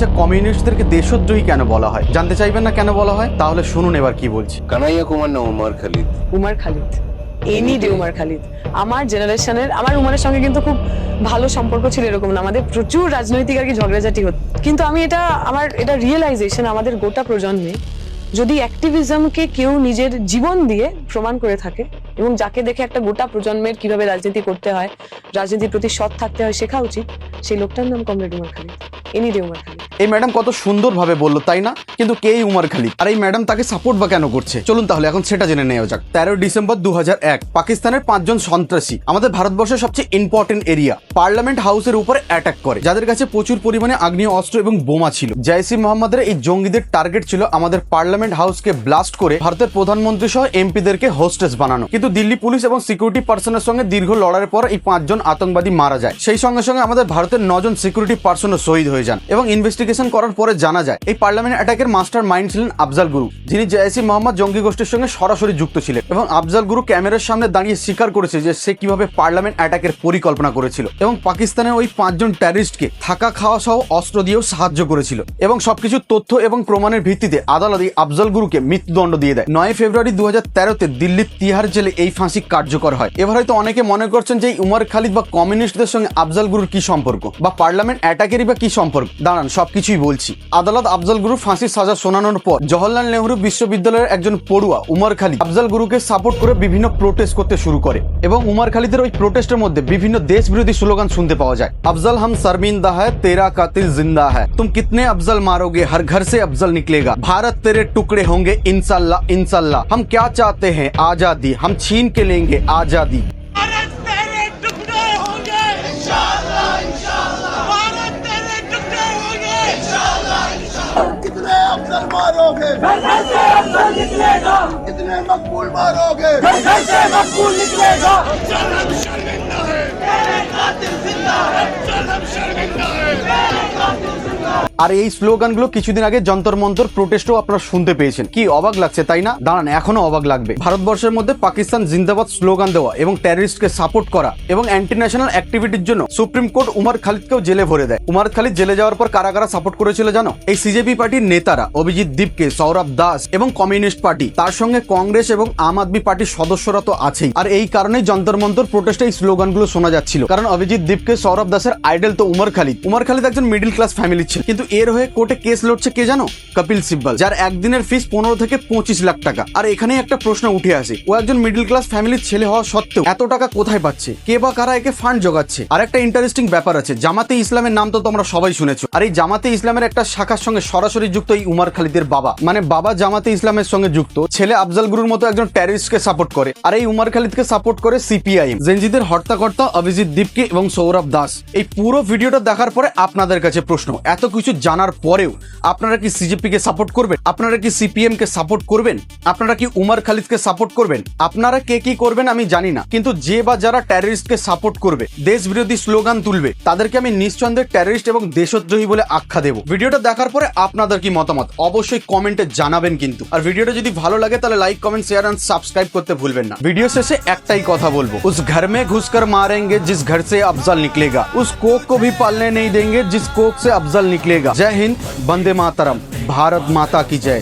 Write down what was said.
আচ্ছা, কমিউনিস্টদেরকে দেশদ্রোহী কেন বলা হয়? জানতে চাইবেন না কেন বলা হয়? তাহলে শুনুন এবার কি বলছি। কানাইয়া কুমার না উমর খালিদ? Umar Khalid, any day Umar Khalid. আমার জেনারেশনের, আমার উমরের সঙ্গে কিন্তু খুব ভালো সম্পর্ক ছিল এরকম না, আমাদের প্রচুর রাজনৈতিক আর কি ঝগড়াঝাটি হতো, কিন্তু আমি এটা রিয়েলাইজেশন আমাদের গোটা প্রজন্মে যদি অ্যাক্টিভিজমকে কেউ নিজের জীবন দিয়ে প্রমাণ করে থাকে এবং যাকে দেখে একটা গোটা প্রজন্মের কিভাবে রাজনীতি করতে হয়, রাজনীতির প্রতি সৎ থাকতে হয় শেখা উচিত, সেই লোকটার নাম comrade Umar Khalid, any day Umar Khalid. এই ম্যাডাম কত সুন্দরভাবে বললো, তাই না? কিন্তু কে উমর খালিদ, আর এই ম্যাডাম তাকে সাপোর্ট বা কেন করছে? চলুন তাহলে এখন সেটা জেনে নেওয়া যাক। 13 ডিসেম্বর 2001 পাকিস্তানের 5 জন সন্ত্রাসী আমাদের ভারতবর্ষের সবচেয়ে ইম্পর্টেন্ট এরিয়া পার্লামেন্ট হাউসের উপরে অ্যাটাক করে, যাদের কাছে প্রচুর পরিমাণে আগ্নেয় অস্ত্র এবং বোমা ছিল। জয়সি মোহাম্মদের এই জঙ্গিদের টার্গেট ছিল আমাদের পার্লামেন্ট হাউসকে ব্লাস্ট করে ভারতের প্রধানমন্ত্রী সহ এমপিদেরকে হোস্টেস বানানো। কিন্তু দিল্লি পুলিশ এবং সিকিউরিটি পার্সনের সঙ্গে দীর্ঘ লড়াইয়ের পর এই 5 জন আতঙ্কবাদী মারা যায়। সেই সঙ্গে সঙ্গে আমাদের ভারতের 9 জন সিকিউরিটি পার্সনও শহীদ হয়ে যান এবং ইনভেস্টিগেশন করার পরে জানা যায় এই পার্লামেন্ট অ্যাটাকের মাস্টার মাইন্ড ছিলেন আফজাল গুরু, যিনি জয়সি মোহাম্মদ জঙ্গি গোষ্ঠীর সঙ্গে সরাসরি যুক্ত ছিলেন। এবং আফজাল গুরু ক্যামেরার সামনে দাঁড়িয়ে স্বীকার করেছে যে সে কিভাবে পার্লামেন্ট অ্যাটাকের পরিকল্পনা করেছিল এবং পাকিস্তানের ওই 5 জন টেররিস্টকে থাকা খাওয়া সহ অস্ত্র দিয়েও সাহায্য করেছিল। এবং সবকিছু তথ্য এবং প্রমাণের ভিত্তিতে আদালত এই আফজাল গুরুকে মৃত্যুদণ্ড দিয়ে দেয়। 9 ফেব্রুয়ারি 2013-তে দিল্লির তিহার জেলে এই ফাঁসি কার্যকর হয়। এবার হয়তো অনেকে মনে করছেন যে উমর খালিদ বা কমিউনিস্টদের সঙ্গে আফজাল গুরুর কি সম্পর্ক, বা পার্লামেন্ট অ্যাটাকেরই বা কি সম্পর্ক। দাঁড়ান, সবকিছুই বলছি। আদালত আফজাল গুরু ফাঁসির সাজা শোনানোর পর জওহরলাল নেহরু বিশ্ববিদ্যালয়ের একজন পড়ুয়া উমর খালিদ আফজাল গুরুকে সাপোর্ট করে বিভিন্ন প্রোটেস্ট করতে শুরু করে এবং উমর খালিদের ওই প্রোটেস্টের মধ্যে বিভিন্ন দেশ বিরোধী স্লোগান শুনতে পাওয়া যায়। আফজাল হাম শर्मिंदा है तेरा कातिल जिंदा है तुम कितने अफजल मारोगे हर घर से अफजल निकलेगा भारत तेरे टुकड़े होंगे इंशाल्लाह इंशाल्लाह हम क्या चाहते हैं आजादी हम छीन के लेंगे आजादी भारत तेरे टुकड़े होंगे इंशाल्लाह इंशाल्लाह भारत तेरे टुकड़े होंगे इंशाल्लाह इंशाल्लाह कितने अफजल मारोगे घर से अफजल निकलेगा कितने मकबूल मारोगे घर से मकबूल निकलेगा अफजल हम शर्मिंदा है तेरे कातिल जिंदा है अफजल हम शर्मिंदा है तेरे कातिल जिंदा है। আর এই স্লোগানগুলো কিছুদিন আগে যন্তর মন্তর প্রোটেস্টও আপনারা শুনতে পেয়েছেন। কি অবাক লাগছে, তাই না? দাঁড়ান, এখনো অবাক লাগবে। ভারতবর্ষের মধ্যে পাকিস্তান জিন্দাবাদ স্লোগান দেওয়া এবং টেররিস্টকে সাপোর্ট করা এবং অ্যান্টি ন্যাশনাল অ্যাক্টিভিটির জন্য সুপ্রিম কোর্ট উমর খালিদকেও জেলে ভরে দেয়। উমর খালিদ জেলে যাওয়ার পর কারা কারা সাপোর্ট করেছিল জানো? এই সিজেপি পার্টির নেতারা অভিজিৎ দীপকে, সৌরভ দাস এবং কমিউনিস্ট পার্টি, তার সঙ্গে কংগ্রেস এবং আম আদমি পার্টির সদস্যরা তো আছেই। আর এই কারণেই যন্তর মন্তর প্রোটেস্টে এই স্লোগানগুলো শোনা যাচ্ছিল, কারণ অভিজিৎ দীপকে, সৌরভ দাসের আইডল তো উমর খালিদ। উমর খালিদ একজন মিডল ক্লাস ফ্যামিলি ছিল, কিন্তু এর হয়ে কোর্টে কেস লড়ছে কে জানো? কপিল সিব্বল, যার একদিনের ফিস 15 থেকে 25 লাখ টাকা। আর এখানেই একটা প্রশ্ন উঠে আসে, ও একজন মিডল ক্লাস ফ্যামিলির ছেলে হওয়া সত্ত্বেও এত টাকা কোথায় পাচ্ছে? কে বা কারা একে ফান্ড জোগাচ্ছে? আর একটা ইন্টারেস্টিং ব্যাপার আছে, জামাতে ইসলামের নাম তো তোমরা সবাই শুনেছো। আর এই জামাতে ইসলামের একটা শাখার সঙ্গে সরাসরি যুক্ত এই উমর খালিদের বাবা, মানে বাবা জামাতে ইসলামের সঙ্গে যুক্ত, ছেলে আফজাল গুরুর মতো একজন টেররিস্টকে সাপোর্ট করে। আর এই উমর খালিদকে সাপোর্ট করে সিপিআইএম, জেনজিদের হর্তাকর্তা অভিজিৎ দীপকে এবং সৌরভ দাস। এই পুরো ভিডিওটা দেখার পরে আপনাদের কাছে প্রশ্ন, এত কিছু জানার পরেও আপনারা কি সিজেপি কে সাপোর্ট করবেন? আপনারা কি সিপিএম কে সাপোর্ট করবেন? আপনারা কি উমর খালিদকে সাপোর্ট করবেন? আপনারা কে কি করবেন আমি জানি না, কিন্তু যে বা যারা টেররিস্টকে সাপোর্ট করবে, দেশ বিরোধী স্লোগান তুলবে, তাদেরকে আমি নিঃসন্দেহে টেররিস্ট এবং দেশদ্রোহী বলে আখ্যা দেব। ভিডিওটা দেখার পরে আপনাদের কি মতামত অবশ্যই কমেন্টে জানাবেন কিন্তু। আর ভিডিওটা যদি ভালো লাগে তাহলে like, comment, share and subscribe করতে ভুলবেন না। ভিডিও শেষে একটাই কথা বলবো, উস ঘর মে ঘুসকর মারেঙ্গে জিস ঘর সে अफजल निकलेगा उस कोक को भी पालने नहीं देंगे जिस कोक से अफजल निकलेगा। जय हिंद, वंदे मातरम, भारत माता की जय।